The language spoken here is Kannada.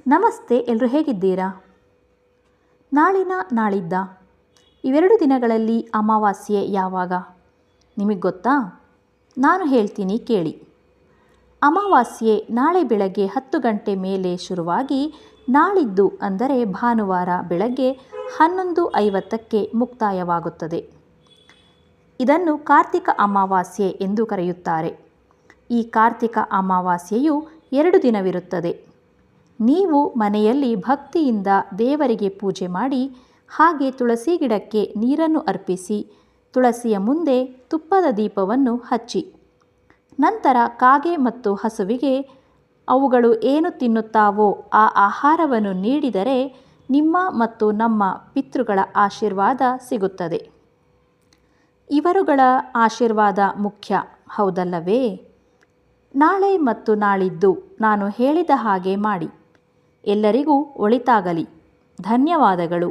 ನಮಸ್ತೆ, ಎಲ್ಲರೂ ಹೇಗಿದ್ದೀರಾ? ನಾಳಿದ್ದ ಇವೆರಡು ದಿನಗಳಲ್ಲಿ ಅಮಾವಾಸ್ಯೆ ಯಾವಾಗ ನಿಮಗೆ ಗೊತ್ತಾ? ನಾನು ಹೇಳ್ತೀನಿ ಕೇಳಿ. ಅಮಾವಾಸ್ಯೆ ನಾಳೆ ಬೆಳಗ್ಗೆ 10 ಗಂಟೆ ಮೇಲೆ ಶುರುವಾಗಿ ನಾಳಿದ್ದು ಅಂದರೆ ಭಾನುವಾರ ಬೆಳಗ್ಗೆ 11:50ಕ್ಕೆ ಮುಕ್ತಾಯವಾಗುತ್ತದೆ. ಇದನ್ನು ಕಾರ್ತಿಕ ಅಮಾವಾಸ್ಯೆ ಎಂದು ಕರೆಯುತ್ತಾರೆ. ಈ ಕಾರ್ತಿಕ ಅಮಾವಾಸ್ಯೆಯು 2 ದಿನವಿರುತ್ತದೆ. ನೀವು ಮನೆಯಲ್ಲಿ ಭಕ್ತಿಯಿಂದ ದೇವರಿಗೆ ಪೂಜೆ ಮಾಡಿ, ಹಾಗೆ ತುಳಸಿ ಗಿಡಕ್ಕೆ ನೀರನ್ನು ಅರ್ಪಿಸಿ, ತುಳಸಿಯ ಮುಂದೆ ತುಪ್ಪದ ದೀಪವನ್ನು ಹಚ್ಚಿ, ನಂತರ ಕಾಗೆ ಮತ್ತು ಹಸುವಿಗೆ ಅವುಗಳು ಏನು ತಿನ್ನುತ್ತಾವೋ ಆ ಆಹಾರವನ್ನು ನೀಡಿದರೆ ನಿಮ್ಮ ಮತ್ತು ನಮ್ಮ ಪಿತೃಗಳ ಆಶೀರ್ವಾದ ಸಿಗುತ್ತದೆ. ಇವರುಗಳ ಆಶೀರ್ವಾದ ಮುಖ್ಯ, ಹೌದಲ್ಲವೇ? ನಾಳೆ ಮತ್ತು ನಾಳಿದ್ದು ನಾನು ಹೇಳಿದ ಹಾಗೆ ಮಾಡಿ. ಎಲ್ಲರಿಗೂ ಒಳಿತಾಗಲಿ. ಧನ್ಯವಾದಗಳು.